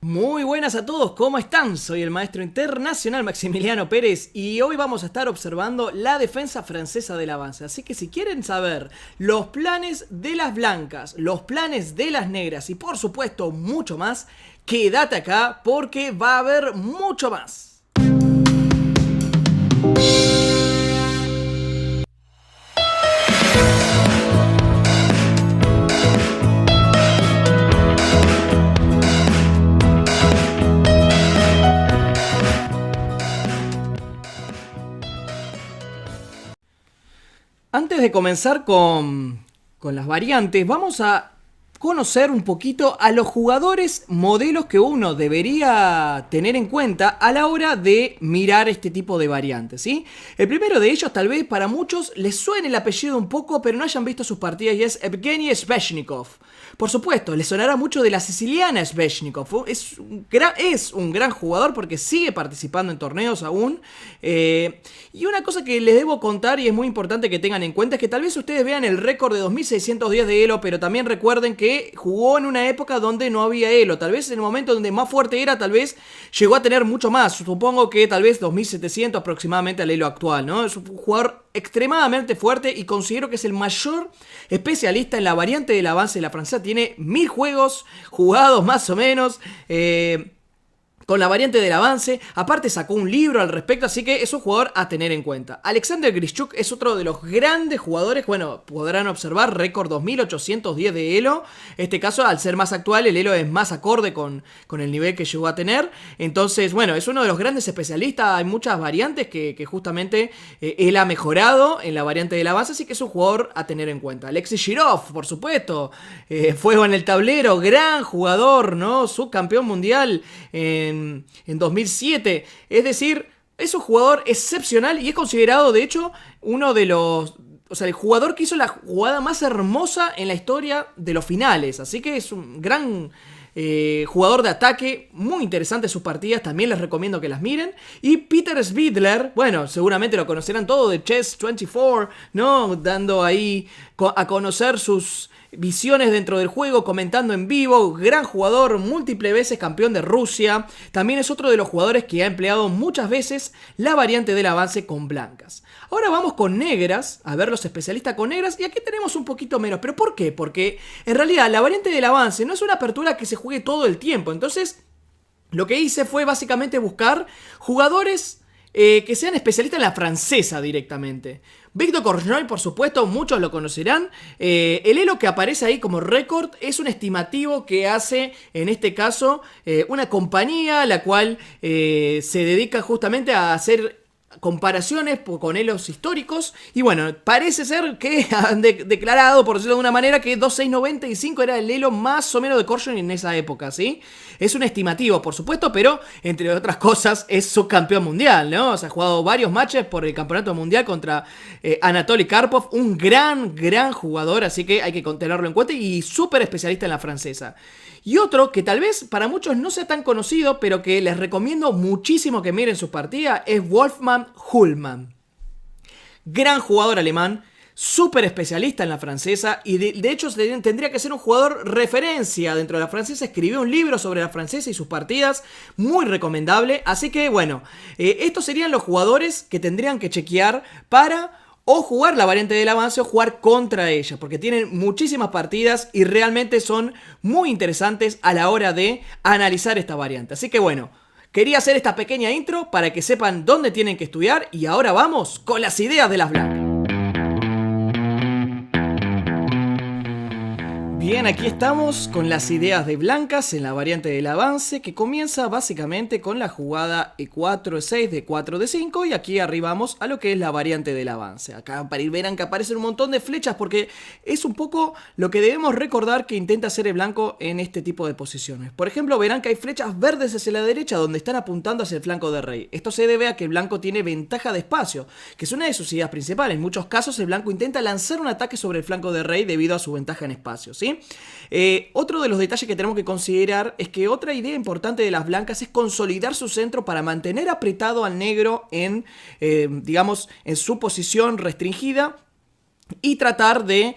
Muy buenas a todos, ¿cómo están? Soy el maestro internacional Maximiliano Pérez y hoy vamos a estar observando la defensa francesa del avance. Así que si quieren saber los planes de las blancas, los planes de las negras y por supuesto mucho más, quédate acá porque va a haber mucho más. Antes de comenzar con las variantes, vamos a conocer un poquito a los jugadores modelos que uno debería tener en cuenta a la hora de mirar este tipo de variantes, ¿sí? El primero de ellos, tal vez para muchos les suene el apellido un poco, pero no hayan visto sus partidas, y es Evgeny Sveshnikov. Por supuesto, les sonará mucho de la siciliana Sveshnikov. Es un gran jugador porque sigue participando en torneos aún. Y una cosa que les debo contar y es muy importante que tengan en cuenta es que tal vez ustedes vean el récord de 2610 de Elo, pero también recuerden que jugó en una época donde no había Elo. Tal vez en el momento donde más fuerte era, tal vez llegó a tener mucho más. Supongo que tal vez 2700 aproximadamente al Elo actual, ¿no? Es un jugador extremadamente fuerte y considero que es el mayor especialista en la variante del avance de la francesa. Tiene 1000 juegos jugados más o menos con la variante del avance. Aparte sacó un libro al respecto, así que es un jugador a tener en cuenta. Alexander Grischuk es otro de los grandes jugadores. Bueno, podrán observar récord 2810 de Elo. Este caso, al ser más actual, el Elo es más acorde con el nivel que llegó a tener. Entonces, bueno, es uno de los grandes especialistas. Hay muchas variantes que justamente él ha mejorado en la variante del avance, así que es un jugador a tener en cuenta. Alexei Shirov, por supuesto, fuego en el tablero, gran jugador, ¿no? Subcampeón mundial en 2007. Es decir, es un jugador excepcional y es considerado, de hecho, uno de los... O sea, el jugador que hizo la jugada más hermosa en la historia de los finales. Así que es un gran jugador de ataque, muy interesante sus partidas, también les recomiendo que las miren. Y Peter Svidler, bueno, seguramente lo conocerán todo de Chess24, ¿no? Dando ahí a conocer sus visiones dentro del juego, comentando en vivo, gran jugador, múltiples veces campeón de Rusia. También es otro de los jugadores que ha empleado muchas veces la variante del avance con blancas. Ahora vamos con negras, a ver los especialistas con negras, y aquí tenemos un poquito menos. ¿Pero por qué? Porque en realidad la variante del avance no es una apertura que se juegue todo el tiempo. Entonces, lo que hice fue básicamente buscar jugadores que sean especialistas en la francesa directamente. Victor Korchnoi, por supuesto, muchos lo conocerán. El Elo que aparece ahí como récord es un estimativo que hace, en este caso, una compañía la cual se dedica justamente a hacer comparaciones con elos históricos. Y bueno, parece ser que han declarado, por decirlo de una manera, que 2695 era el elo más o menos de Korchnoi en esa época, ¿sí? Es un estimativo, por supuesto, pero entre otras cosas es subcampeón mundial, ¿no? O sea, ha jugado varios matches por el campeonato mundial contra Anatoly Karpov, un gran jugador, así que hay que tenerlo en cuenta y súper especialista en la francesa. Y otro que tal vez para muchos no sea tan conocido, pero que les recomiendo muchísimo que miren sus partidas, es Wolfgang Hullmann. Gran jugador alemán, súper especialista en la francesa y de hecho tendría que ser un jugador referencia dentro de la francesa. Escribió un libro sobre la francesa y sus partidas, muy recomendable. Así que bueno, estos serían los jugadores que tendrían que chequear para o jugar la variante del avance o jugar contra ella, porque tienen muchísimas partidas y realmente son muy interesantes a la hora de analizar esta variante. Así que bueno, quería hacer esta pequeña intro para que sepan dónde tienen que estudiar y ahora vamos con las ideas de las blancas. Bien, aquí estamos con las ideas de blancas en la variante del avance, que comienza básicamente con la jugada E4, E6, D4, D5, y aquí arribamos a lo que es la variante del avance. Acá verán que aparecen un montón de flechas porque es un poco lo que debemos recordar que intenta hacer el blanco en este tipo de posiciones. Por ejemplo, verán que hay flechas verdes hacia la derecha donde están apuntando hacia el flanco de rey. Esto se debe a que el blanco tiene ventaja de espacio, que es una de sus ideas principales. En muchos casos el blanco intenta lanzar un ataque sobre el flanco de rey debido a su ventaja en espacio, ¿sí? Otro de los detalles que tenemos que considerar es que otra idea importante de las blancas es consolidar su centro para mantener apretado al negro en, digamos, en su posición restringida y tratar de,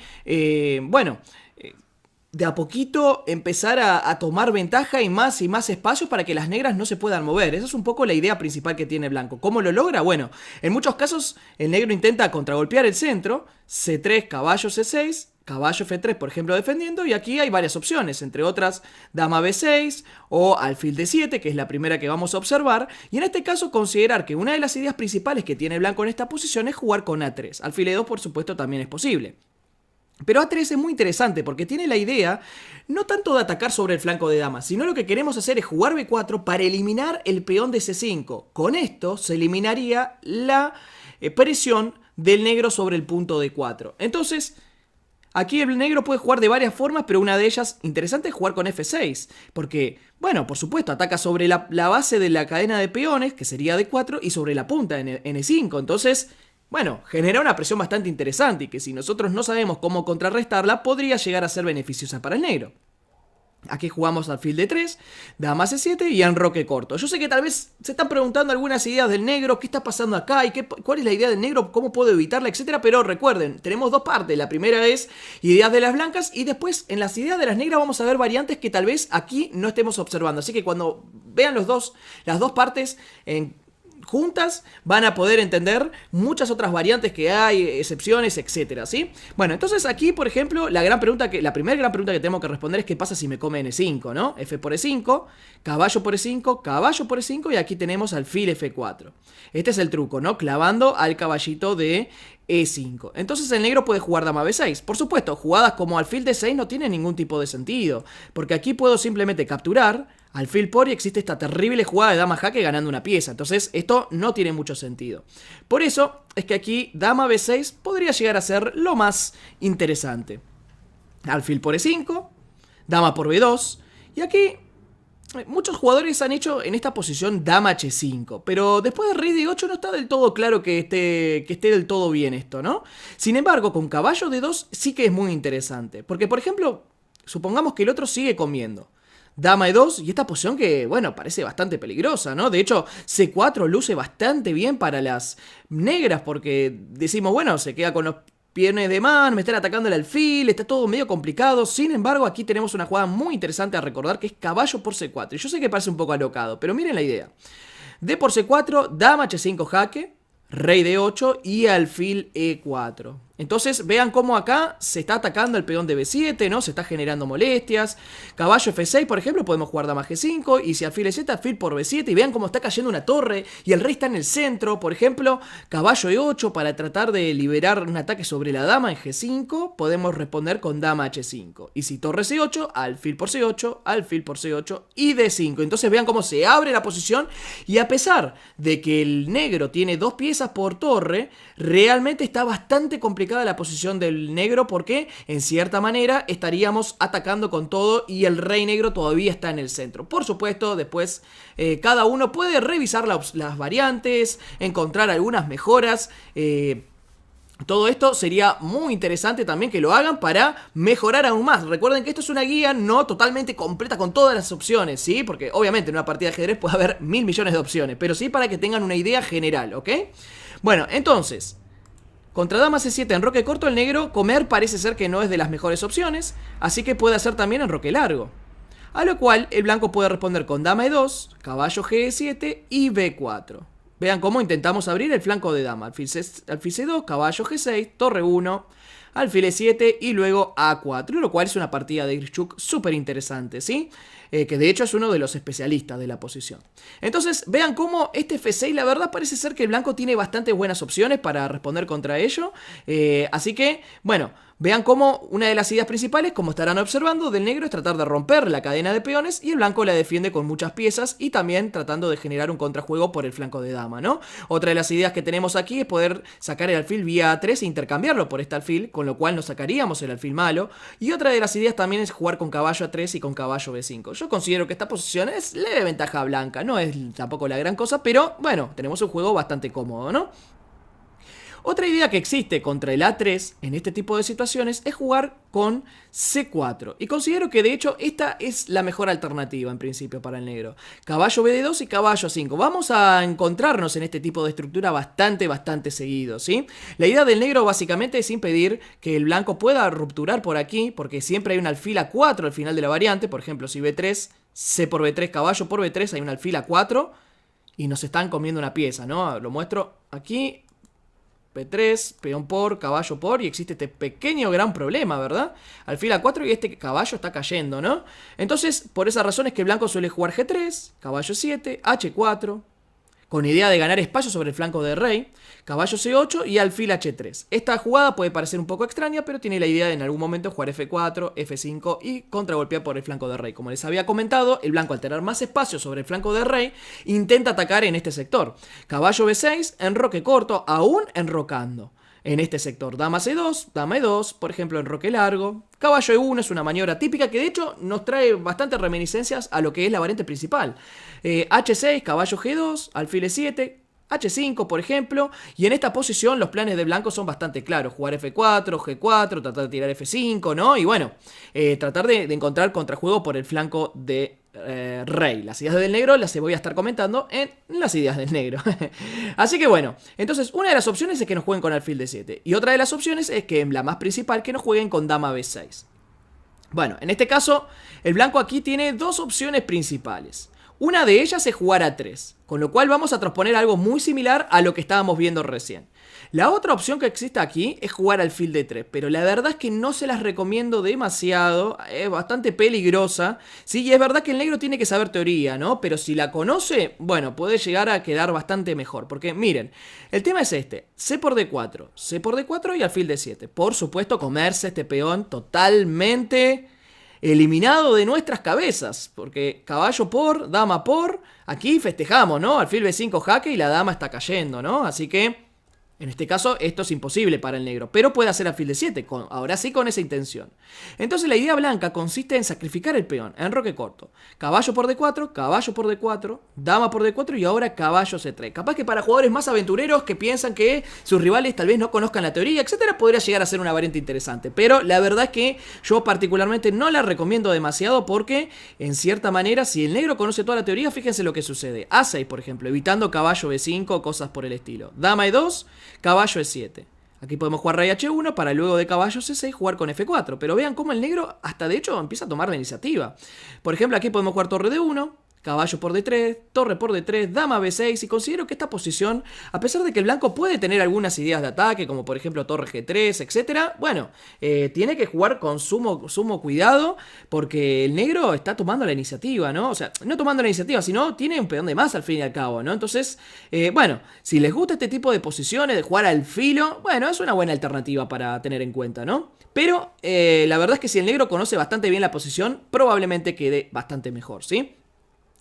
de a poquito empezar a tomar ventaja y más espacios para que las negras no se puedan mover. Esa es un poco la idea principal que tiene blanco. ¿Cómo lo logra? Bueno, en muchos casos el negro intenta contragolpear el centro, C3, caballo C6, caballo F3, por ejemplo, defendiendo, y aquí hay varias opciones, entre otras dama B6 o alfil D7, que es la primera que vamos a observar, y en este caso considerar que una de las ideas principales que tiene blanco en esta posición es jugar con A3. Alfil E2, por supuesto, también es posible. Pero A3 es muy interesante porque tiene la idea no tanto de atacar sobre el flanco de dama, sino lo que queremos hacer es jugar B4 para eliminar el peón de C5. Con esto se eliminaría la presión del negro sobre el punto D4. Entonces, aquí el negro puede jugar de varias formas, pero una de ellas interesante es jugar con F6. Porque, bueno, por supuesto, ataca sobre la base de la cadena de peones, que sería D4, y sobre la punta en E5. Entonces, bueno, genera una presión bastante interesante y que si nosotros no sabemos cómo contrarrestarla, podría llegar a ser beneficiosa para el negro. Aquí jugamos alfil D3, dama C7 y enroque corto. Yo sé que tal vez se están preguntando algunas ideas del negro, qué está pasando acá y cuál es la idea del negro, cómo puedo evitarla, etcétera. Pero recuerden, tenemos dos partes. La primera es ideas de las blancas y después en las ideas de las negras vamos a ver variantes que tal vez aquí no estemos observando. Así que cuando vean las dos partes juntas van a poder entender muchas otras variantes que hay, excepciones, etcétera, ¿sí? Bueno, entonces aquí, por ejemplo, la primera gran pregunta que tenemos que responder es qué pasa si me come N5, ¿no? F por E5, caballo por E5, caballo por E5 y aquí tenemos alfil F4. Este es el truco, ¿no? Clavando al caballito de E5. Entonces el negro puede jugar dama B6. Por supuesto, jugadas como alfil D6 no tienen ningún tipo de sentido, porque aquí puedo simplemente capturar alfil por y existe esta terrible jugada de dama jaque ganando una pieza. Entonces esto no tiene mucho sentido. Por eso es que aquí dama B6 podría llegar a ser lo más interesante. Alfil por E5, dama por B2 y aquí muchos jugadores han hecho en esta posición dama H5, pero después de rey D8 no está del todo claro que esté del todo bien esto, ¿no? Sin embargo, con caballo D2 sí que es muy interesante, porque por ejemplo, supongamos que el otro sigue comiendo. Dama E2 y esta posición que, bueno, parece bastante peligrosa, ¿no? De hecho, C4 luce bastante bien para las negras porque decimos, bueno, se queda con los peones de man, me están atacando el alfil, está todo medio complicado. Sin embargo, aquí tenemos una jugada muy interesante a recordar que es caballo por C4. Y yo sé que parece un poco alocado, pero miren la idea. D por C4, dama H5 jaque, rey D8 y alfil E4. Entonces vean cómo acá se está atacando el peón de B7, ¿no? Se está generando molestias. Caballo F6, por ejemplo, podemos jugar dama G5. Y si alfil E7, alfil por B7. Y vean cómo está cayendo una torre y el rey está en el centro. Por ejemplo, caballo E8 para tratar de liberar un ataque sobre la dama en G5. Podemos responder con dama H5. Y si torre C8, alfil por C8, alfil por C8 y D5. Entonces vean cómo se abre la posición. Y a pesar de que el negro tiene dos piezas por torre, realmente está bastante complicado la posición del negro porque en cierta manera estaríamos atacando con todo y el rey negro todavía está en el centro. Por supuesto, después cada uno puede revisar las variantes, encontrar algunas mejoras. Todo esto sería muy interesante también que lo hagan para mejorar aún más. Recuerden que esto es una guía no totalmente completa con todas las opciones, ¿sí? Porque obviamente en una partida de ajedrez puede haber mil millones de opciones, pero sí para que tengan una idea general, ¿ok? Bueno, entonces, contra dama C7 enroque corto, el negro comer parece ser que no es de las mejores opciones, así que puede hacer también enroque largo. A lo cual el blanco puede responder con dama E2, caballo G7 y B4. Vean cómo intentamos abrir el flanco de dama. Alfil C2, caballo G6, torre 1, alfil E7 y luego A4. Lo cual es una partida de Grischuk súper interesante, ¿sí? Que de hecho es uno de los especialistas de la posición. Entonces vean cómo este F6 la verdad parece ser que el blanco tiene bastante buenas opciones para responder contra ello. Así que, bueno, vean cómo una de las ideas principales, como estarán observando, del negro es tratar de romper la cadena de peones y el blanco la defiende con muchas piezas y también tratando de generar un contrajuego por el flanco de dama, ¿no? Otra de las ideas que tenemos aquí es poder sacar el alfil vía A3 e intercambiarlo por este alfil, con lo cual nos sacaríamos el alfil malo. Y otra de las ideas también es jugar con caballo A3 y con caballo B5. Yo considero que esta posición es leve ventaja blanca, no es tampoco la gran cosa, pero bueno, tenemos un juego bastante cómodo, ¿no? Otra idea que existe contra el A3 en este tipo de situaciones es jugar con C4. Y considero que de hecho esta es la mejor alternativa en principio para el negro. Caballo BD2 y caballo A5. Vamos a encontrarnos en este tipo de estructura bastante seguido, ¿sí? La idea del negro básicamente es impedir que el blanco pueda rupturar por aquí, porque siempre hay un alfil A4 al final de la variante. Por ejemplo, si B3, C por B3, caballo por B3, hay un alfil A4 y nos están comiendo una pieza, ¿no? Lo muestro aquí. P3, peón por, caballo por, y existe este pequeño gran problema, ¿verdad? Alfil A4 y este caballo está cayendo, ¿no? Entonces, por esa razón es que el blanco suele jugar G3, caballo 7, H4, con idea de ganar espacio sobre el flanco del rey, caballo C8 y alfil H3. Esta jugada puede parecer un poco extraña, pero tiene la idea de en algún momento jugar F4, F5 y contragolpear por el flanco del rey. Como les había comentado, el blanco al tener más espacio sobre el flanco del rey, intenta atacar en este sector. Caballo B6, enroque corto, aún enrocando. En este sector, dama C2, dama E2, por ejemplo, enroque largo. Caballo E1 es una maniobra típica que de hecho nos trae bastantes reminiscencias a lo que es la variante principal. H6, caballo G2, alfil E7, H5 por ejemplo, y en esta posición los planes de blanco son bastante claros: jugar F4, G4, tratar de tirar F5, ¿no? Y bueno, tratar de encontrar contrajuego por el flanco de rey. Las ideas del negro las voy a estar comentando en las ideas del negro. Así que bueno, entonces una de las opciones es que nos jueguen con alfil D7 y otra de las opciones es que, la más principal, que nos jueguen con dama B6. Bueno, en este caso el blanco aquí tiene dos opciones principales. Una de ellas es jugar a 3, con lo cual vamos a transponer algo muy similar a lo que estábamos viendo recién. La otra opción que existe aquí es jugar alfil D3, pero la verdad es que no se las recomiendo demasiado, es bastante peligrosa. Sí, y es verdad que el negro tiene que saber teoría, ¿no? Pero si la conoce, bueno, puede llegar a quedar bastante mejor. Porque miren, el tema es este: C por D4, C por D4 y alfil D7. Por supuesto, comerse este peón totalmente eliminado de nuestras cabezas, porque caballo por, dama por, aquí festejamos, ¿no? Alfil B5 jaque y la dama está cayendo, ¿no? Así que en este caso esto es imposible para el negro, pero puede hacer alfil D7, ahora sí con esa intención. Entonces la idea blanca consiste en sacrificar el peón, enroque corto. Caballo por D4, dama por D4 y ahora caballo C3. Capaz que para jugadores más aventureros que piensan que sus rivales tal vez no conozcan la teoría, etcétera, podría llegar a ser una variante interesante. Pero la verdad es que yo particularmente no la recomiendo demasiado porque, en cierta manera, si el negro conoce toda la teoría, fíjense lo que sucede. A6, por ejemplo, evitando caballo B5, cosas por el estilo. Dama E2, caballo E7. Aquí podemos jugar rey H1 para luego de caballo C6 jugar con F4. Pero vean cómo el negro hasta de hecho empieza a tomar la iniciativa. Por ejemplo, aquí podemos jugar torre D1, caballo por D3, torre por D3, dama B6, y considero que esta posición, a pesar de que el blanco puede tener algunas ideas de ataque, como por ejemplo torre G3, etcétera, bueno, tiene que jugar con sumo cuidado, porque el negro está tomando la iniciativa, ¿no? O sea, no tomando la iniciativa, sino tiene un peón de más al fin y al cabo, ¿no? Entonces, bueno, si les gusta este tipo de posiciones, de jugar al filo, bueno, es una buena alternativa para tener en cuenta, ¿no? Pero la verdad es que si el negro conoce bastante bien la posición, probablemente quede bastante mejor, ¿sí?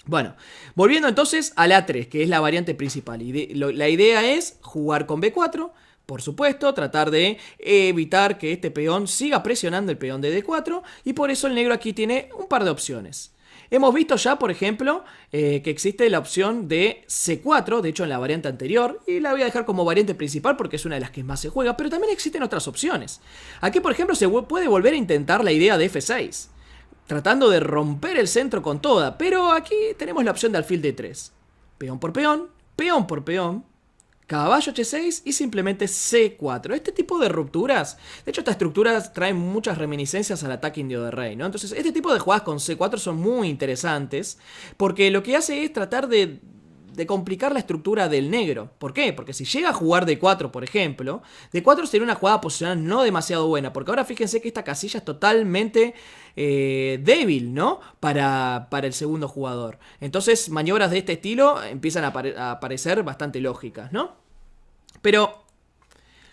Bueno, volviendo entonces al A3, que es la variante principal. La idea es jugar con B4, por supuesto, tratar de evitar que este peón siga presionando el peón de D4, y por eso el negro aquí tiene un par de opciones. Hemos visto ya, por ejemplo, que existe la opción de C4, de hecho en la variante anterior, y la voy a dejar como variante principal porque es una de las que más se juega, pero también existen otras opciones. Aquí, por ejemplo, se puede volver a intentar la idea de F6. Tratando de romper el centro con toda. Pero aquí tenemos la opción de alfil D3. Peón por peón, peón por peón, caballo H6 y simplemente C4. Este tipo de rupturas, de hecho estas estructuras traen muchas reminiscencias al ataque indio de rey, ¿no? Entonces este tipo de jugadas con C4 son muy interesantes porque lo que hace es tratar de complicar la estructura del negro. ¿Por qué? Porque si llega a jugar D4, por ejemplo, D4 sería una jugada posicional no demasiado buena, porque ahora fíjense que esta casilla es totalmente débil, ¿no? Para el segundo jugador. Entonces maniobras de este estilo empiezan a parecer bastante lógicas, ¿no? Pero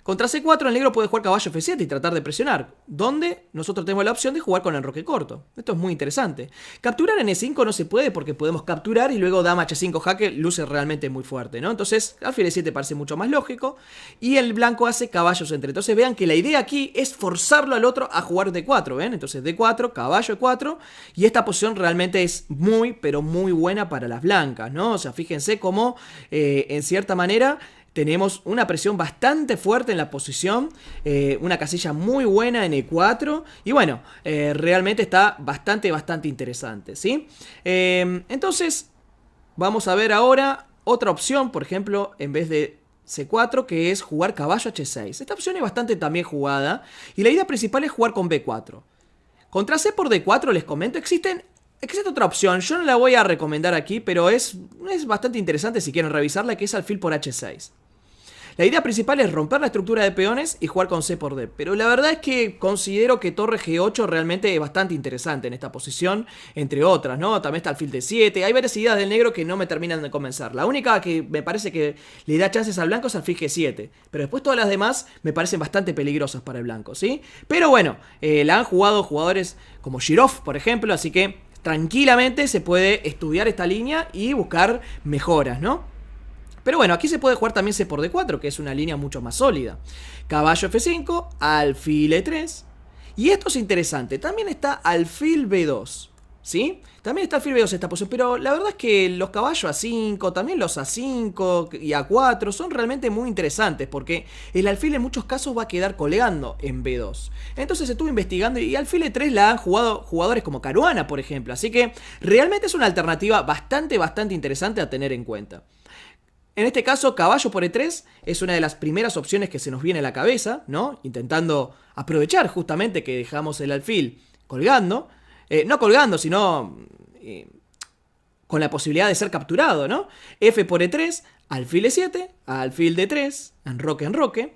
contra C4 el negro puede jugar caballo F7 y tratar de presionar, donde nosotros tenemos la opción de jugar con enroque corto. Esto es muy interesante. Capturar en E5 no se puede porque podemos capturar y luego dama H5 jaque luce realmente muy fuerte, ¿no? Entonces alfil E7 parece mucho más lógico y el blanco hace caballo C3. Entonces vean que la idea aquí es forzarlo al otro a jugar D4, ¿ven? Entonces D4, caballo E4, y esta posición realmente es muy, pero muy buena para las blancas, ¿no? O sea, fíjense cómo en cierta manera tenemos una presión bastante fuerte en la posición, una casilla muy buena en E4, y bueno, realmente está bastante interesante, ¿sí? Entonces, vamos a ver ahora otra opción, por ejemplo, en vez de C4, que es jugar caballo H6. Esta opción es bastante también jugada, y la idea principal es jugar con B4. Contra C por D4 les comento, existe otra opción, yo no la voy a recomendar aquí, pero es bastante interesante si quieren revisarla, que es alfil por H6. La idea principal es romper la estructura de peones y jugar con C por D, pero la verdad es que considero que torre G8 realmente es bastante interesante en esta posición, entre otras, ¿no? También está alfil D7, hay varias ideas del negro que no me terminan de convencer. La única que me parece que le da chances al blanco es alfil G7, pero después todas las demás me parecen bastante peligrosas para el blanco, ¿sí? Pero bueno, la han jugado jugadores como Shirov, por ejemplo, así que tranquilamente se puede estudiar esta línea y buscar mejoras, ¿no? Pero bueno, aquí se puede jugar también C por D4, que es una línea mucho más sólida. Caballo F5, alfil E3. Y esto es interesante, también está alfil B2, ¿sí? También está alfil B2 en esta posición, pero la verdad es que los caballos A5, también los A5 y A4 son realmente muy interesantes, porque el alfil en muchos casos va a quedar colgando en B2. Entonces estuve investigando y alfil E3 la han jugado jugadores como Caruana, por ejemplo. Así que realmente es una alternativa bastante interesante a tener en cuenta. En este caso, caballo por E3 es una de las primeras opciones que se nos viene a la cabeza, ¿no? Intentando aprovechar justamente que dejamos el alfil colgando. No colgando, sino con la posibilidad de ser capturado, ¿no? F por E3, alfil E7, alfil D3, enroque,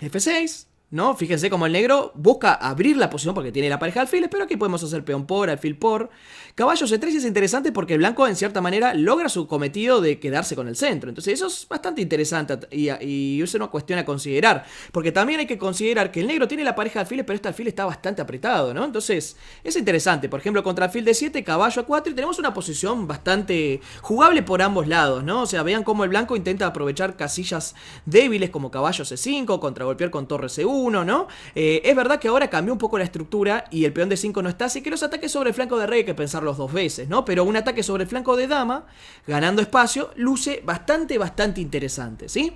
F6, ¿no? Fíjense cómo el negro busca abrir la posición porque tiene la pareja de alfiles, pero aquí podemos hacer peón por, alfil por. Caballo C3 es interesante porque el blanco en cierta manera logra su cometido de quedarse con el centro. Entonces eso es bastante interesante y es una cuestión a considerar. Porque también hay que considerar que el negro tiene la pareja de alfiles, pero este alfil está bastante apretado, ¿no? Entonces es interesante. Por ejemplo, contra alfil D7, caballo A4 y tenemos una posición bastante jugable por ambos lados, ¿no? O sea, vean cómo el blanco intenta aprovechar casillas débiles como caballo C5, contragolpear con torre C1, ¿no? Es verdad que ahora cambió un poco la estructura y el peón D5 no está, así que los ataques sobre el flanco de rey hay que pensarlos dos veces, ¿no? Pero un ataque sobre el flanco de dama, ganando espacio, luce bastante interesante, ¿sí?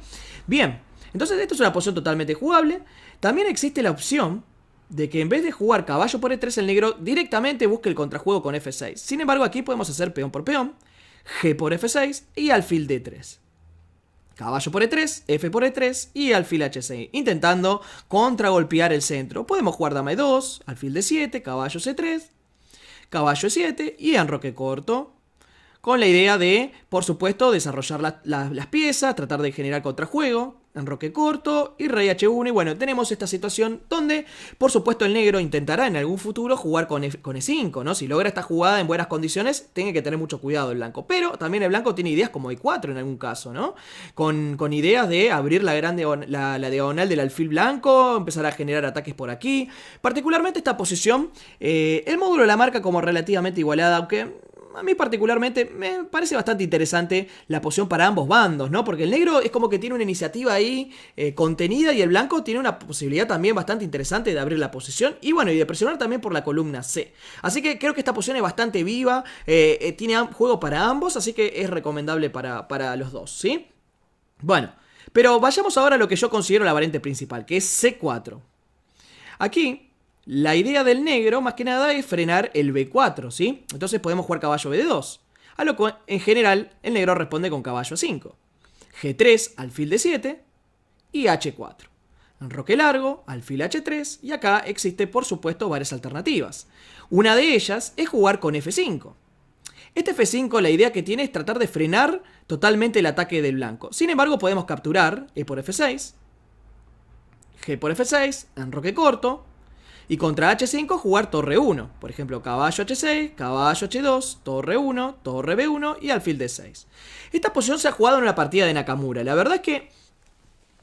Bien, entonces esto es una posición totalmente jugable. También existe la opción de que en vez de jugar caballo por E3, el negro directamente busque el contrajuego con F6. Sin embargo, aquí podemos hacer peón por peón, G por F6 y alfil D3. Caballo por E3, F por E3 y alfil H6, intentando contragolpear el centro. Podemos jugar dama E2, alfil D7, caballo C3, caballo E7 y enroque corto. Con la idea de, por supuesto, desarrollar las piezas, tratar de generar contrajuego, enroque corto y rey H1. Y bueno, tenemos esta situación donde, por supuesto, el negro intentará en algún futuro jugar con E5, ¿no? Si logra esta jugada en buenas condiciones, tiene que tener mucho cuidado el blanco. Pero también el blanco tiene ideas como E4 en algún caso, ¿no? Con ideas de abrir la diagonal del alfil blanco, empezar a generar ataques por aquí. Particularmente esta posición, el módulo la marca como relativamente igualada, aunque a mí particularmente me parece bastante interesante la posición para ambos bandos, ¿no? Porque el negro es como que tiene una iniciativa ahí contenida y el blanco tiene una posibilidad también bastante interesante de abrir la posición y bueno, y de presionar también por la columna C. Así que creo que esta posición es bastante viva, tiene juego para ambos, así que es recomendable para los dos, ¿sí? Bueno, pero vayamos ahora a lo que yo considero la variante principal, que es C4. Aquí la idea del negro, más que nada, es frenar el B4, ¿sí? Entonces podemos jugar caballo BD2. A lo que, en general, el negro responde con caballo A5. G3, alfil D7 y H4. Enroque largo, alfil H3 y acá existe, por supuesto, varias alternativas. Una de ellas es jugar con F5. Este F5, la idea que tiene es tratar de frenar totalmente el ataque del blanco. Sin embargo, podemos capturar E por F6, G por F6, enroque corto. Y contra H5 jugar torre 1. Por ejemplo, caballo H6, caballo H2, torre 1, torre B1 y alfil D6. Esta posición se ha jugado en una partida de Nakamura. La verdad es que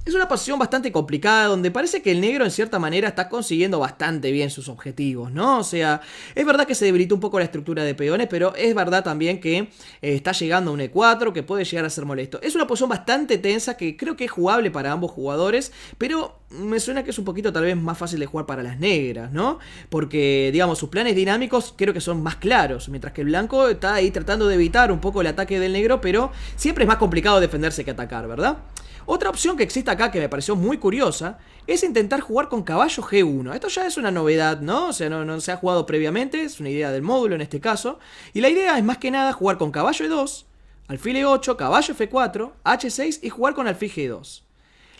es una posición bastante complicada donde parece que el negro en cierta manera está consiguiendo bastante bien sus objetivos, ¿no? O sea, es verdad que se debilitó un poco la estructura de peones, pero es verdad también que está llegando a un E4 que puede llegar a ser molesto. Es una posición bastante tensa que creo que es jugable para ambos jugadores, pero me suena que es un poquito tal vez más fácil de jugar para las negras, ¿no? Porque, digamos, sus planes dinámicos creo que son más claros, mientras que el blanco está ahí tratando de evitar un poco el ataque del negro, pero siempre es más complicado defenderse que atacar, ¿verdad? Otra opción que existe acá que me pareció muy curiosa es intentar jugar con caballo G1. Esto ya es una novedad, ¿no? O sea, no se ha jugado previamente, es una idea del módulo en este caso. Y la idea es más que nada jugar con caballo E2, alfil E8, caballo F4, H6 y jugar con alfil G2.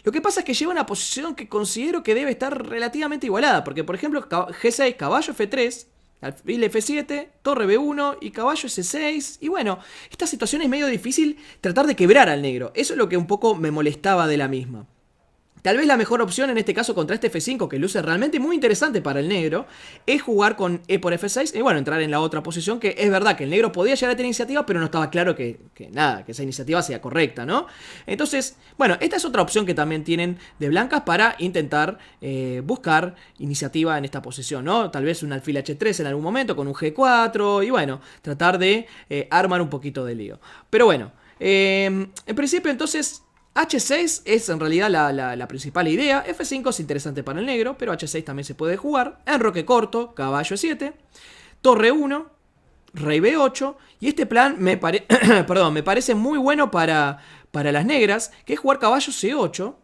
Lo que pasa es que lleva una posición que considero que debe estar relativamente igualada, porque por ejemplo G6, caballo F3, alfil F7, torre B1 y caballo S6. Y bueno, esta situación es medio difícil tratar de quebrar al negro. Eso es lo que un poco me molestaba de la misma. Tal vez la mejor opción en este caso contra este F5, que luce realmente muy interesante para el negro, es jugar con E por F6 y bueno, entrar en la otra posición, que es verdad que el negro podía llegar a tener iniciativa, pero no estaba claro que esa iniciativa sea correcta, ¿no? Entonces, bueno, esta es otra opción que también tienen de blancas para intentar buscar iniciativa en esta posición, ¿no? Tal vez un alfil H3 en algún momento con un G4 y bueno, tratar de armar un poquito de lío. Pero bueno, en principio entonces H6 es en realidad la principal idea. F5 es interesante para el negro, pero H6 también se puede jugar. Enroque corto, caballo E7, torre 1, rey B8. Y este plan me parece muy bueno para las negras, que es jugar caballo C8,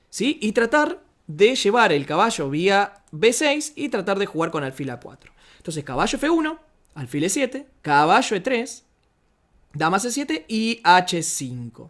¿sí? Y tratar de llevar el caballo vía B6 y tratar de jugar con alfil A4. Entonces caballo F1, alfil E7, caballo E3, dama C7 y H5.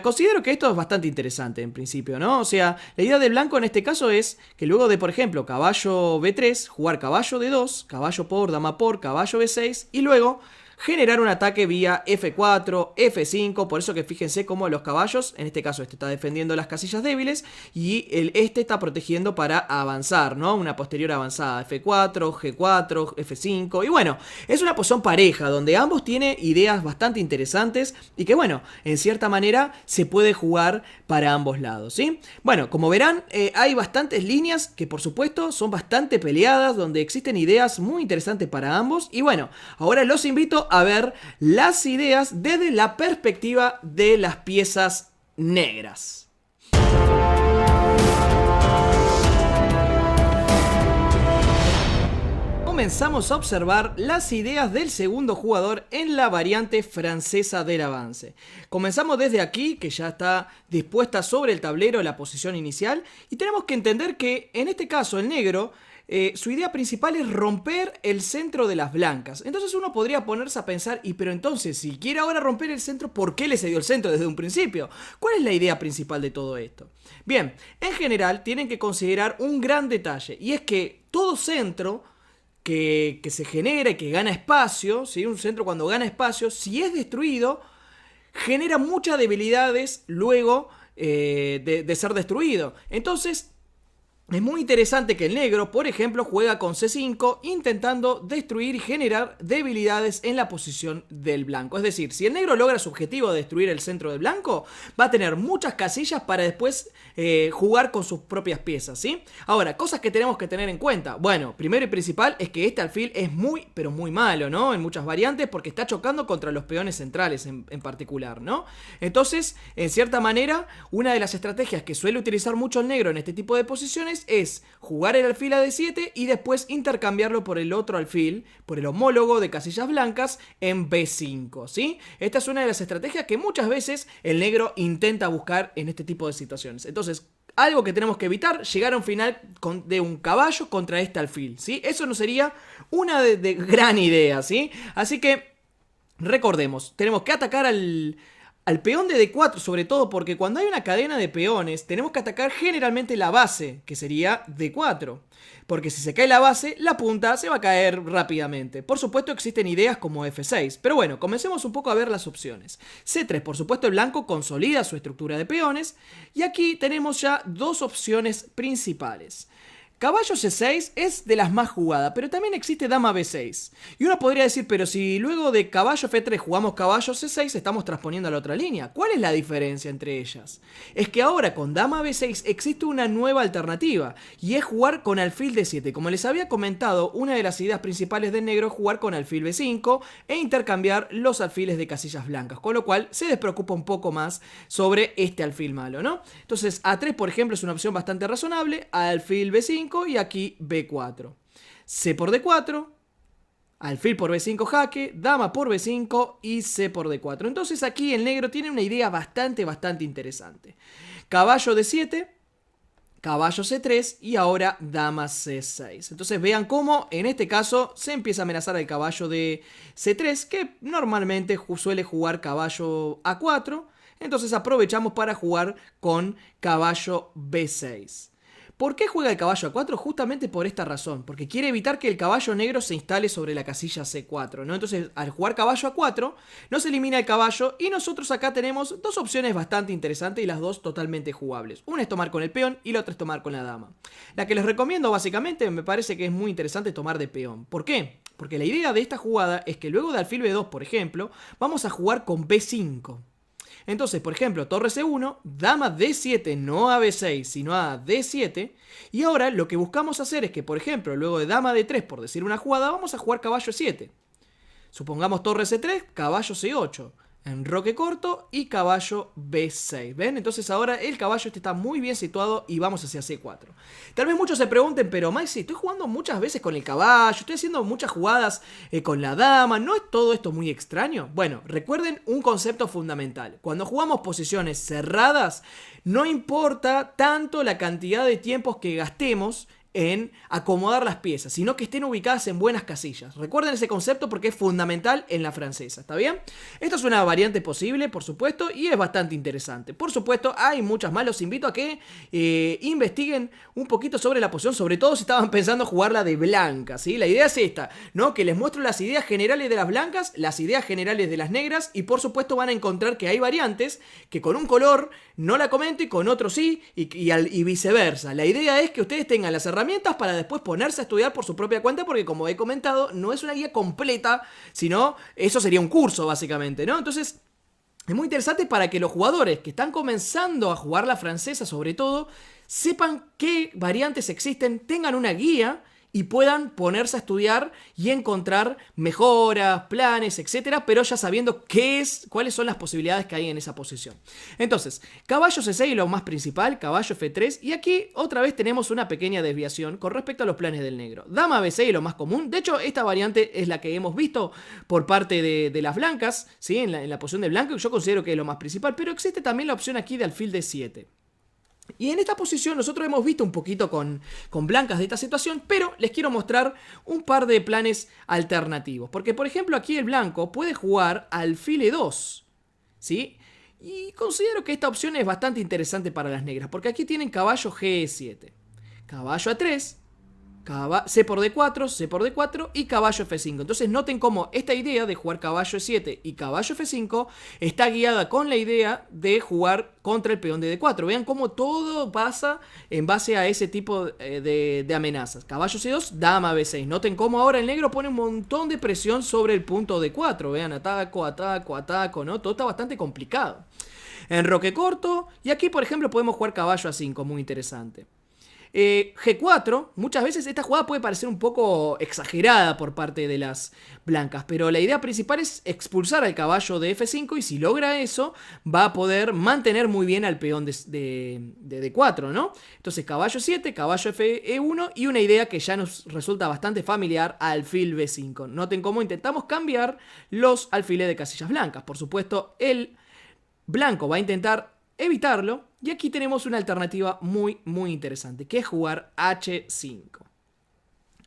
Considero que esto es bastante interesante en principio, ¿no? O sea, la idea del blanco en este caso es que luego de, por ejemplo, caballo B3, jugar caballo D2, caballo por, dama por, caballo B6 y luego generar un ataque vía F4, F5, por eso que fíjense cómo los caballos, en este caso este está defendiendo las casillas débiles y este está protegiendo para avanzar, ¿no? Una posterior avanzada, F4, G4, F5 y bueno, es una posición pareja donde ambos tienen ideas bastante interesantes y que bueno, en cierta manera se puede jugar para ambos lados, ¿sí? Bueno, como verán, hay bastantes líneas que por supuesto son bastante peleadas, donde existen ideas muy interesantes para ambos y bueno, ahora los invito a ver las ideas desde la perspectiva de las piezas negras. Comenzamos a observar las ideas del segundo jugador en la variante francesa del avance. Comenzamos desde aquí, que ya está dispuesta sobre el tablero la posición inicial, y tenemos que entender que en este caso el negro su idea principal es romper el centro de las blancas. Entonces uno podría ponerse a pensar, pero entonces si quiere ahora romper el centro, ¿por qué le cedió el centro desde un principio? ¿Cuál es la idea principal de todo esto? Bien, en general tienen que considerar un gran detalle, y es que todo centro que se genera y que gana espacio, ¿sí? Un centro cuando gana espacio, si es destruido, genera muchas debilidades luego de ser destruido. Entonces es muy interesante que el negro, por ejemplo, juega con C5 intentando destruir y generar debilidades en la posición del blanco. Es decir, si el negro logra su objetivo de destruir el centro del blanco, va a tener muchas casillas para después jugar con sus propias piezas, ¿sí? Ahora, cosas que tenemos que tener en cuenta. Bueno, primero y principal es que este alfil es muy, pero muy malo, ¿no? En muchas variantes porque está chocando contra los peones centrales en particular, ¿no? Entonces, en cierta manera, una de las estrategias que suele utilizar mucho el negro en este tipo de posiciones es jugar el alfil a D7 y después intercambiarlo por el otro alfil, por el homólogo de casillas blancas en B5, ¿sí? Esta es una de las estrategias que muchas veces el negro intenta buscar en este tipo de situaciones. Entonces, algo que tenemos que evitar, llegar a un final de un caballo contra este alfil, ¿sí? Eso no sería una de gran idea, ¿sí? Así que recordemos, tenemos que atacar al peón de D4, sobre todo porque cuando hay una cadena de peones tenemos que atacar generalmente la base, que sería D4, porque si se cae la base, la punta se va a caer rápidamente. Por supuesto existen ideas como F6, pero bueno, comencemos un poco a ver las opciones. C3, por supuesto el blanco consolida su estructura de peones, y aquí tenemos ya dos opciones principales. Caballo C6 es de las más jugadas, pero también existe dama B6. Y uno podría decir, pero si luego de caballo F3 jugamos caballo C6, estamos transponiendo a la otra línea. ¿Cuál es la diferencia entre ellas? Es que ahora con dama B6 existe una nueva alternativa, y es jugar con alfil D7. Como les había comentado, una de las ideas principales del negro es jugar con alfil B5 e intercambiar los alfiles de casillas blancas, con lo cual se despreocupa un poco más sobre este alfil malo, ¿no? Entonces A3, por ejemplo, es una opción bastante razonable, alfil B5 y aquí B4. C por D4, alfil por B5 jaque, dama por B5 y C por D4. Entonces aquí el negro tiene una idea bastante interesante. Caballo D7, caballo C3 y ahora dama C6. Entonces vean cómo en este caso se empieza a amenazar al caballo de C3, que normalmente suele jugar caballo A4. Entonces aprovechamos para jugar con caballo B6. ¿Por qué juega el caballo A4? Justamente por esta razón, porque quiere evitar que el caballo negro se instale sobre la casilla C4, ¿no? Entonces, al jugar caballo A4, no se elimina el caballo y nosotros acá tenemos dos opciones bastante interesantes y las dos totalmente jugables. Una es tomar con el peón y la otra es tomar con la dama. La que les recomiendo básicamente me parece que es muy interesante tomar de peón. ¿Por qué? Porque la idea de esta jugada es que luego de alfil B2, por ejemplo, vamos a jugar con B5. Entonces, por ejemplo, torre C1, dama D7, no a B6, sino a D7. Y ahora lo que buscamos hacer es que, por ejemplo, luego de dama D3, por decir una jugada, vamos a jugar caballo E7. Supongamos torre C3, caballo C8. Enroque corto y caballo B6. ¿Ven? Entonces ahora el caballo este está muy bien situado y vamos hacia C4. Tal vez muchos se pregunten, pero Maxi, estoy jugando muchas veces con el caballo, estoy haciendo muchas jugadas con la dama, ¿no es todo esto muy extraño? Bueno, recuerden un concepto fundamental. Cuando jugamos posiciones cerradas, no importa tanto la cantidad de tiempos que gastemos en acomodar las piezas, sino que estén ubicadas en buenas casillas. Recuerden ese concepto porque es fundamental en la francesa, ¿está bien? Esto es una variante posible, por supuesto, y es bastante interesante. Por supuesto, hay muchas más, los invito a que investiguen un poquito sobre la posición, sobre todo si estaban pensando jugarla de blanca, ¿sí? La idea es esta, ¿no? Que les muestro las ideas generales de las blancas, las ideas generales de las negras, y por supuesto van a encontrar que hay variantes que con un color no la comento y con otro sí, y viceversa. La idea es que ustedes tengan las herramientas para después ponerse a estudiar por su propia cuenta, porque como he comentado, no es una guía completa, sino eso sería un curso básicamente, ¿no? Entonces es muy interesante para que los jugadores que están comenzando a jugar la francesa sobre todo, sepan qué variantes existen, tengan una guía y puedan ponerse a estudiar y encontrar mejoras, planes, etcétera, pero ya sabiendo cuáles son las posibilidades que hay en esa posición. Entonces, caballo C6 lo más principal, caballo F3, y aquí otra vez tenemos una pequeña desviación con respecto a los planes del negro. Dama B6 lo más común, de hecho esta variante es la que hemos visto por parte de las blancas, ¿sí? en la posición de blanco, yo considero que es lo más principal, pero existe también la opción aquí de alfil D7. Y en esta posición nosotros hemos visto un poquito con blancas de esta situación, pero les quiero mostrar un par de planes alternativos. Porque por ejemplo aquí el blanco puede jugar alfil E2, ¿sí? Y considero que esta opción es bastante interesante para las negras, porque aquí tienen caballo G7, caballo A3, C por D4, C por D4 y caballo F5. Entonces noten cómo esta idea de jugar caballo E7 y caballo F5 está guiada con la idea de jugar contra el peón de D4. Vean cómo todo pasa en base a ese tipo de amenazas. Caballo C2, dama B6. Noten cómo ahora el negro pone un montón de presión sobre el punto D4. Vean, ataco, ¿no? Todo está bastante complicado. Enroque corto. Y aquí, por ejemplo, podemos jugar caballo A5, muy interesante. G4, muchas veces esta jugada puede parecer un poco exagerada por parte de las blancas, pero la idea principal es expulsar al caballo de F5 y si logra eso va a poder mantener muy bien al peón de D4, ¿no? Entonces caballo 7, caballo Fe1 y una idea que ya nos resulta bastante familiar, alfil B5. Noten cómo intentamos cambiar los alfiles de casillas blancas. Por supuesto, el blanco va a intentar evitarlo. Y aquí tenemos una alternativa muy interesante, que es jugar H5.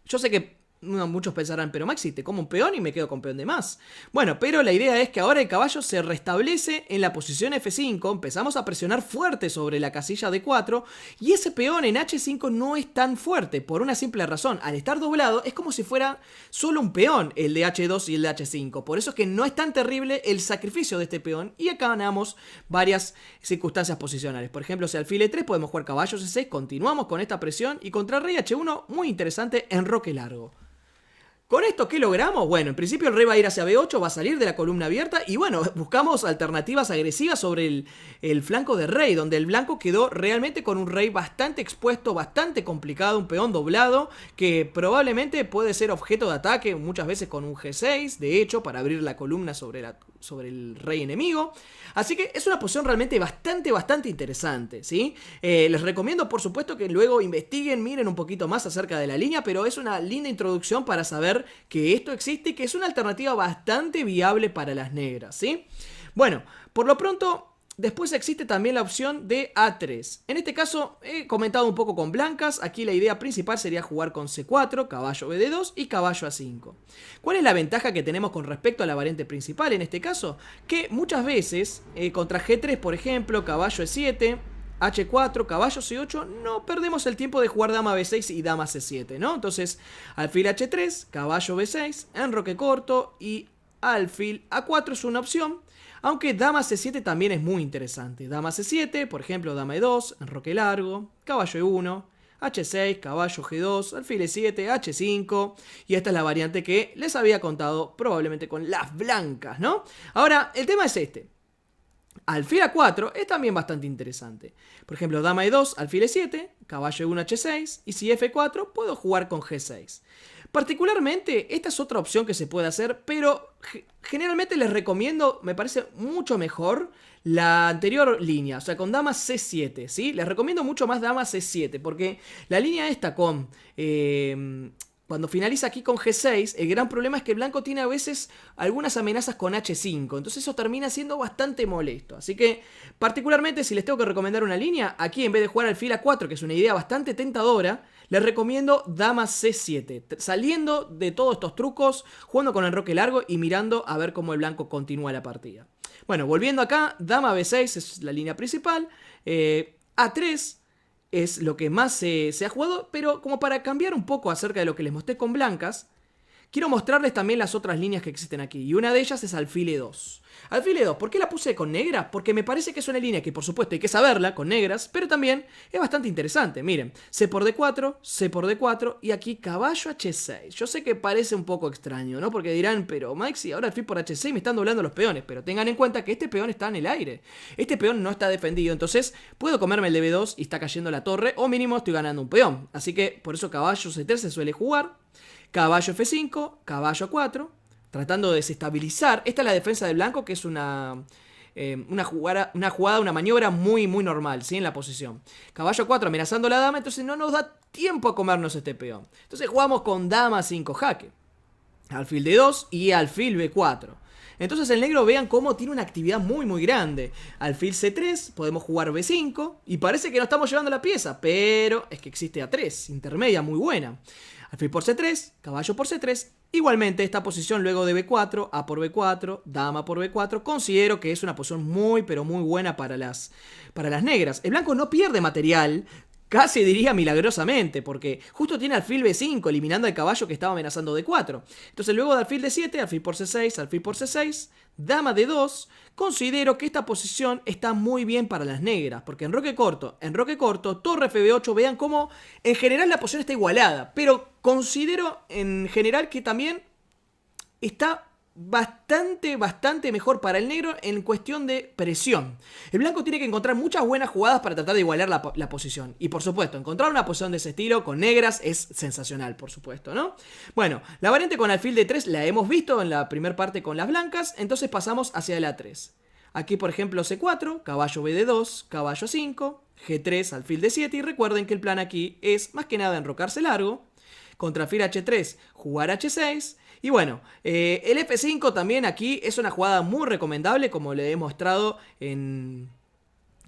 Yo sé que muchos pensarán, pero Maxi, te como un peón y me quedo con peón de más. Bueno, pero la idea es que ahora el caballo se restablece en la posición F5, empezamos a presionar fuerte sobre la casilla D4 y ese peón en H5 no es tan fuerte, por una simple razón. Al estar doblado es como si fuera solo un peón, el de H2 y el de H5. Por eso es que no es tan terrible el sacrificio de este peón y acá ganamos varias circunstancias posicionales. Por ejemplo, si alfil E3 podemos jugar caballo C6, continuamos con esta presión y contra rey H1, muy interesante, enroque largo. ¿Con esto qué logramos? Bueno, en principio el rey va a ir hacia B8, va a salir de la columna abierta y bueno, buscamos alternativas agresivas sobre el flanco de rey, donde el blanco quedó realmente con un rey bastante expuesto, bastante complicado, un peón doblado, que probablemente puede ser objeto de ataque muchas veces con un G6, de hecho, para abrir la columna sobre el rey enemigo. Así que es una posición realmente bastante interesante, ¿sí? Les recomiendo, por supuesto, que luego investiguen, miren un poquito más acerca de la línea, pero es una linda introducción para saber saber que esto existe y que es una alternativa bastante viable para las negras, ¿sí? Bueno, por lo pronto, después existe también la opción de A3. En este caso he comentado un poco con blancas. Aquí la idea principal sería jugar con C4, caballo BD2 y caballo A5. ¿Cuál es la ventaja que tenemos con respecto a la variante principal en este caso? Que muchas veces contra G3, por ejemplo, caballo E7, H4, caballo C8, no perdemos el tiempo de jugar dama B6 y dama C7, ¿no? Entonces, alfil H3, caballo B6, enroque corto y alfil A4 es una opción. Aunque dama C7 también es muy interesante. Dama C7, por ejemplo, dama E2, enroque largo, caballo E1, H6, caballo G2, alfil E7, H5. Y esta es la variante que les había contado probablemente con las blancas, ¿no? Ahora, el tema es este. Alfil A4 es también bastante interesante. Por ejemplo, dama E2, alfil E7, caballo E1, H6. Y si F4, puedo jugar con G6. Particularmente, esta es otra opción que se puede hacer, pero generalmente les recomiendo, me parece mucho mejor la anterior línea, o sea, con dama C7, ¿sí? Les recomiendo mucho más dama C7, porque la línea esta con... cuando finaliza aquí con G6, el gran problema es que el blanco tiene a veces algunas amenazas con H5. Entonces eso termina siendo bastante molesto. Así que, particularmente, si les tengo que recomendar una línea, aquí en vez de jugar alfil A4, que es una idea bastante tentadora, les recomiendo dama C7. Saliendo de todos estos trucos, jugando con enroque largo y mirando a ver cómo el blanco continúa la partida. Bueno, volviendo acá, dama B6 es la línea principal. A3... es lo que más se ha jugado, pero como para cambiar un poco acerca de lo que les mostré con blancas, quiero mostrarles también las otras líneas que existen aquí, y una de ellas es alfil E2. Alfil E2, ¿por qué la puse con negras? Porque me parece que es una línea que por supuesto hay que saberla con negras, pero también es bastante interesante. Miren, C por D4, C por D4 y aquí caballo H6. Yo sé que parece un poco extraño, ¿no? Porque dirán, pero Mike, si ahora alfil por H6 me están doblando los peones, pero tengan en cuenta que este peón está en el aire. Este peón no está defendido, entonces puedo comerme el de B2 y está cayendo la torre, o mínimo estoy ganando un peón. Así que por eso caballo C3 se suele jugar. Caballo F5, caballo A4, tratando de desestabilizar. Esta es la defensa del blanco, que es una jugada, una maniobra muy normal, ¿sí? En la posición. Caballo A4 amenazando a la dama, entonces no nos da tiempo a comernos este peón. Entonces jugamos con dama 5 jaque. Alfil D2 y alfil B4. Entonces el negro, vean cómo tiene una actividad muy grande. Alfil C3, podemos jugar B5 y parece que no estamos llevando la pieza, pero es que existe A3, intermedia muy buena. Alfil por C3, caballo por C3. Igualmente esta posición luego de B4, A por B4, dama por B4, considero que es una posición muy buena para las negras. El blanco no pierde material, casi diría milagrosamente, porque justo tiene alfil B5, eliminando al caballo que estaba amenazando D4. Entonces luego de alfil D7, alfil por C6, alfil por C6, dama D2, considero que esta posición está muy bien para las negras, porque enroque corto, torre FB8, vean cómo en general la posición está igualada, pero considero en general que también está bastante mejor para el negro en cuestión de presión. El blanco tiene que encontrar muchas buenas jugadas para tratar de igualar la posición. Y por supuesto, encontrar una posición de ese estilo con negras es sensacional, por supuesto, ¿no? Bueno, la variante con alfil D3 la hemos visto en la primera parte con las blancas, entonces pasamos hacia el A3. Aquí, por ejemplo, C4, caballo BD2, caballo 5, G3, alfil D7, y recuerden que el plan aquí es más que nada enrocarse largo. Contra alfil H3, jugar H6. Y bueno, el F5 también aquí es una jugada muy recomendable, como le he mostrado en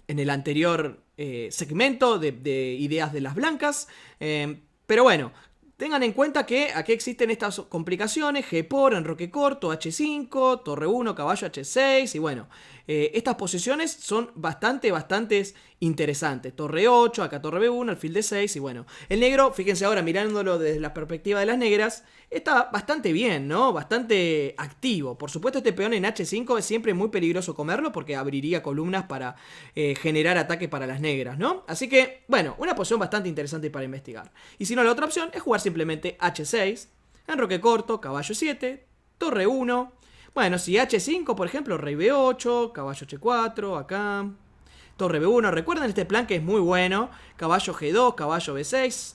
el anterior segmento de ideas de las blancas. Pero bueno, tengan en cuenta que aquí existen estas complicaciones: G por, enroque corto, H5, torre 1, caballo H6. Y bueno, estas posiciones son bastante interesantes. Torre 8, acá torre B1, alfil D6. Y bueno, el negro, fíjense ahora mirándolo desde la perspectiva de las negras, está bastante bien, ¿no? Bastante activo. Por supuesto, este peón en H5 es siempre muy peligroso comerlo, porque abriría columnas para generar ataque para las negras, ¿no? Así que, bueno, una posición bastante interesante para investigar. Y si no, la otra opción es jugar simplemente H6, enroque corto, caballo 7, torre 1. Bueno, si H5, por ejemplo, rey B8, caballo H4, acá, torre B1. Recuerden este plan que es muy bueno. Caballo G2, caballo B6.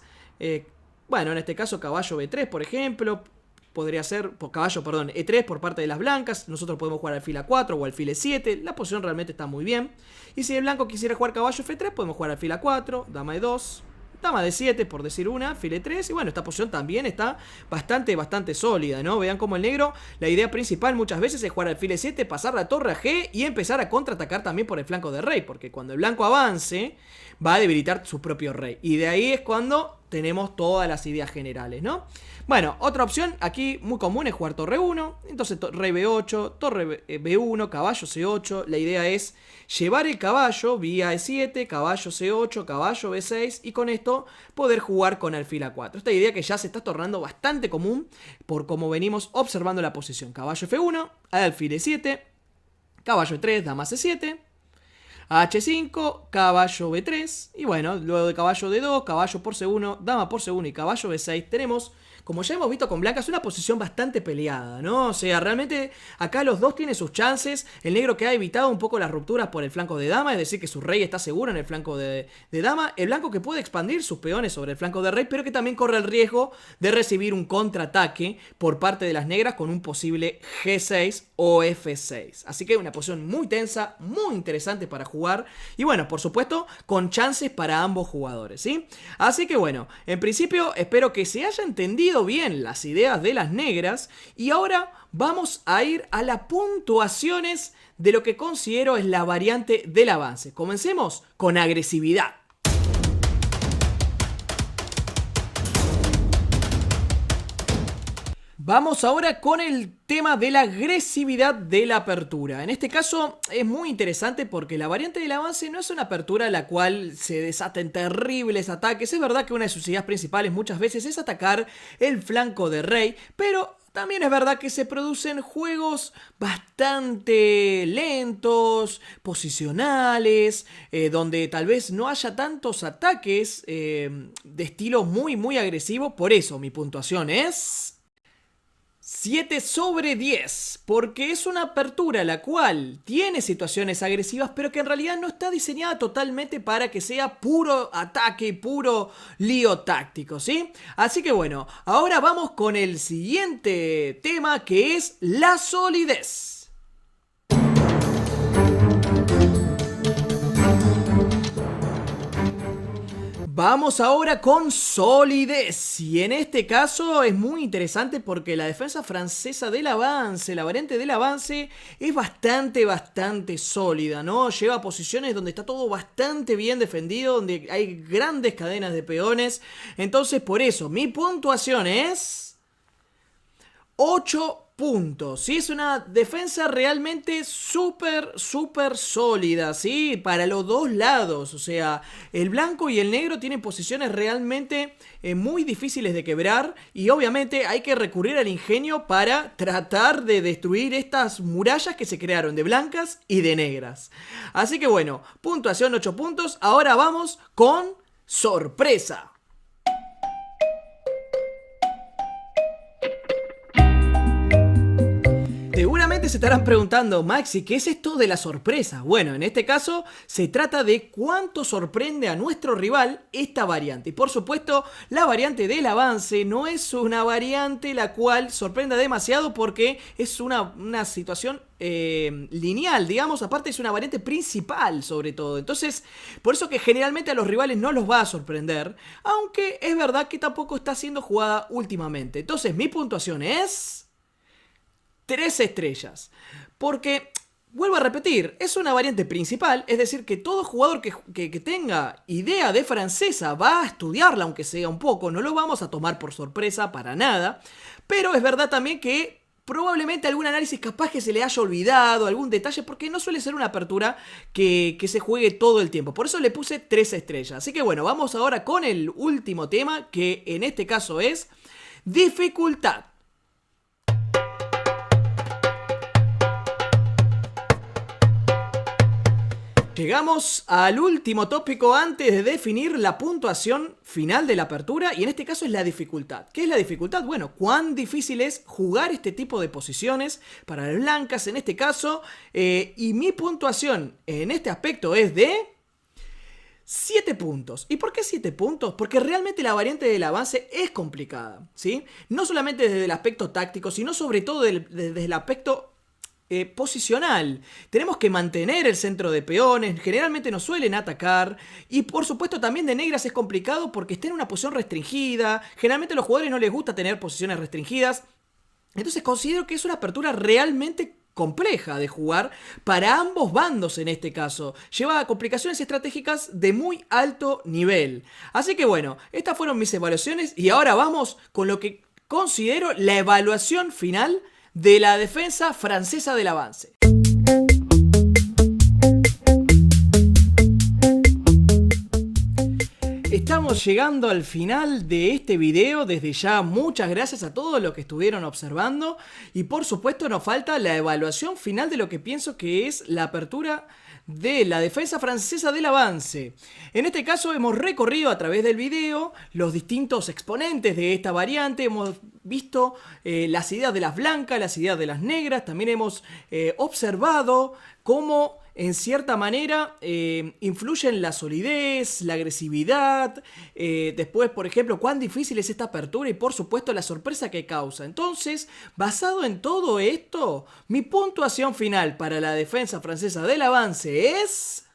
Bueno, en este caso caballo B3, por ejemplo. Podría ser, caballo, perdón, E3 por parte de las blancas. Nosotros podemos jugar alfil A4 o alfil E7. La posición realmente está muy bien. Y si el blanco quisiera jugar caballo F3, podemos jugar alfil A4, dama E2, dama de 7, por decir una, alfil E3. Y bueno, esta posición también está bastante sólida, ¿no? Vean como el negro, la idea principal muchas veces es jugar alfil E7, pasar la torre a G y empezar a contraatacar también por el flanco de rey. Porque cuando el blanco avance, va a debilitar su propio rey. Y de ahí es cuando tenemos todas las ideas generales, ¿no? Bueno, otra opción aquí muy común es jugar torre 1. Entonces rey B8, torre B1, caballo C8. La idea es llevar el caballo vía E7, caballo C8, caballo B6 y con esto poder jugar con alfil A4. Esta idea que ya se está tornando bastante común por como venimos observando la posición. Caballo F1, alfil E7, caballo E3, dama C7, H5, caballo B3 y bueno, luego de caballo D2, caballo por C1, dama por C1 y caballo B6 tenemos, como ya hemos visto con blancas, una posición bastante peleada, ¿no? O sea, realmente acá los dos tienen sus chances. El negro que ha evitado un poco las rupturas por el flanco de dama, es decir, que su rey está seguro en el flanco de dama. El blanco que puede expandir sus peones sobre el flanco de rey, pero que también corre el riesgo de recibir un contraataque por parte de las negras con un posible G6 o F6. Así que una posición muy tensa, muy interesante para jugar. Y bueno, por supuesto, con chances para ambos jugadores, ¿sí? Así que bueno, en principio espero que se haya entendido bien las ideas de las negras y ahora vamos a ir a las puntuaciones de lo que considero es la variante del avance. Comencemos con agresividad. Vamos ahora con el tema de la agresividad de la apertura. En este caso es muy interesante porque la variante del avance no es una apertura en la cual se desaten terribles ataques. Es verdad que una de sus ideas principales muchas veces es atacar el flanco de rey, pero también es verdad que se producen juegos bastante lentos, posicionales, donde tal vez no haya tantos ataques de estilo muy agresivo. Por eso mi puntuación es 7 sobre 10, porque es una apertura la cual tiene situaciones agresivas, pero que en realidad no está diseñada totalmente para que sea puro ataque y puro lío táctico, ¿sí? Así que bueno, ahora vamos con el siguiente tema, que es la solidez. Vamos ahora con solidez, y en este caso es muy interesante porque la defensa francesa del avance, la variante del avance, es bastante sólida, ¿no? Lleva posiciones donde está todo bastante bien defendido, donde hay grandes cadenas de peones. Entonces por eso mi puntuación es 8 puntos, ¿sí? Es una defensa realmente súper sólida, ¿sí? Para los dos lados, o sea, el blanco y el negro tienen posiciones realmente muy difíciles de quebrar y obviamente hay que recurrir al ingenio para tratar de destruir estas murallas que se crearon de blancas y de negras. Así que bueno, puntuación 8 puntos, ahora vamos con sorpresa. Seguramente se estarán preguntando, Maxi, ¿qué es esto de la sorpresa? Bueno, en este caso se trata de cuánto sorprende a nuestro rival esta variante. Y por supuesto, la variante del avance no es una variante la cual sorprenda demasiado porque es una situación lineal, digamos. Aparte es una variante principal sobre todo. Entonces, por eso que generalmente a los rivales no los va a sorprender, aunque es verdad que tampoco está siendo jugada últimamente. Entonces, mi puntuación es 3 estrellas, porque, vuelvo a repetir, es una variante principal, es decir, que todo jugador que tenga idea de francesa va a estudiarla, aunque sea un poco, no lo vamos a tomar por sorpresa para nada, pero es verdad también que probablemente algún análisis capaz que se le haya olvidado, algún detalle, porque no suele ser una apertura que se juegue todo el tiempo, por eso le puse 3 estrellas. Así que bueno, vamos ahora con el último tema, que en este caso es dificultad. Llegamos al último tópico antes de definir la puntuación final de la apertura, y en este caso es la dificultad. ¿Qué es la dificultad? Bueno, cuán difícil es jugar este tipo de posiciones para las blancas en este caso, y mi puntuación en este aspecto es de 7 puntos. ¿Y por qué 7 puntos? Porque realmente la variante del avance es complicada, ¿sí? No solamente desde el aspecto táctico, sino sobre todo desde el aspecto posicional. Tenemos que mantener el centro de peones, generalmente nos suelen atacar, y por supuesto también de negras es complicado porque está en una posición restringida, generalmente a los jugadores no les gusta tener posiciones restringidas, entonces considero que es una apertura realmente compleja de jugar para ambos bandos en este caso. Lleva a complicaciones estratégicas de muy alto nivel. Así que bueno, estas fueron mis evaluaciones y ahora vamos con lo que considero la evaluación final de la defensa francesa del avance. Estamos llegando al final de este video. Desde ya muchas gracias a todos los que estuvieron observando y por supuesto nos falta la evaluación final de lo que pienso que es la apertura de la defensa francesa del avance. En este caso hemos recorrido a través del video los distintos exponentes de esta variante, hemos visto las ideas de las blancas, las ideas de las negras, también hemos observado cómo en cierta manera influyen la solidez, la agresividad, después por ejemplo cuán difícil es esta apertura y por supuesto la sorpresa que causa. Entonces, basado en todo esto, mi puntuación final para la defensa francesa del avance es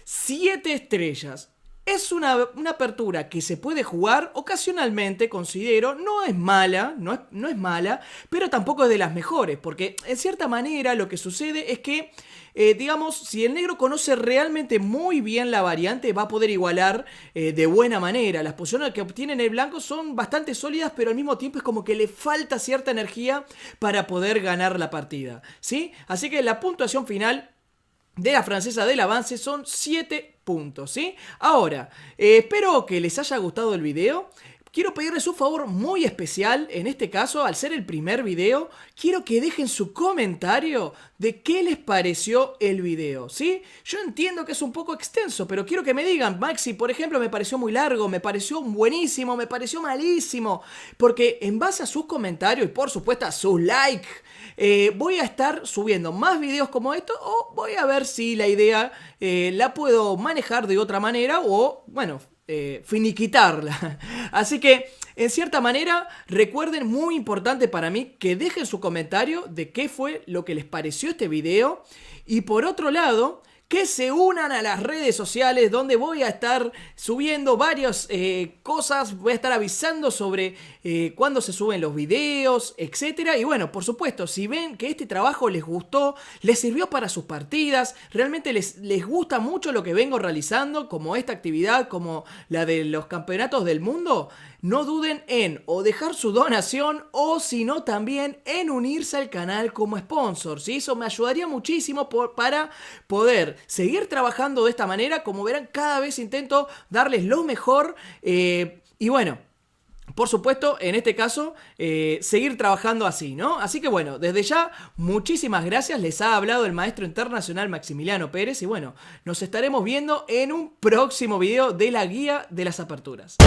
7 estrellas. Es una apertura que se puede jugar ocasionalmente, considero, no es mala, no es mala, pero tampoco es de las mejores, porque en cierta manera lo que sucede es que, digamos, si el negro conoce realmente muy bien la variante, va a poder igualar de buena manera. Las posiciones que obtiene el blanco son bastante sólidas, pero al mismo tiempo es como que le falta cierta energía para poder ganar la partida, ¿sí? Así que la puntuación final de la francesa del avance son 7 puntos, ¿sí? Ahora, espero que les haya gustado el video. Quiero pedirles un favor muy especial, en este caso, al ser el primer video, quiero que dejen su comentario de qué les pareció el video, ¿sí? Yo entiendo que es un poco extenso, pero quiero que me digan, Maxi, por ejemplo, me pareció muy largo, me pareció buenísimo, me pareció malísimo, porque en base a sus comentarios y por supuesto a sus likes, voy a estar subiendo más videos como estos o voy a ver si la idea la puedo manejar de otra manera o, bueno, finiquitarla. Así que, en cierta manera, recuerden, muy importante para mí, que dejen su comentario de qué fue lo que les pareció este video. Y por otro lado, que se unan a las redes sociales donde voy a estar subiendo varias cosas, voy a estar avisando sobre cuándo se suben los videos, etcétera. Y bueno, por supuesto, si ven que este trabajo les gustó, les sirvió para sus partidas, realmente les gusta mucho lo que vengo realizando, como esta actividad, como la de los campeonatos del mundo, no duden en o dejar su donación o si no también en unirse al canal como sponsor, ¿sí? Eso me ayudaría muchísimo para poder seguir trabajando de esta manera. Como verán, cada vez intento darles lo mejor y bueno, por supuesto, en este caso, seguir trabajando así, ¿no? Así que bueno, desde ya, muchísimas gracias. Les ha hablado el maestro internacional Maximiliano Pérez. Y bueno, nos estaremos viendo en un próximo video de la guía de las aperturas.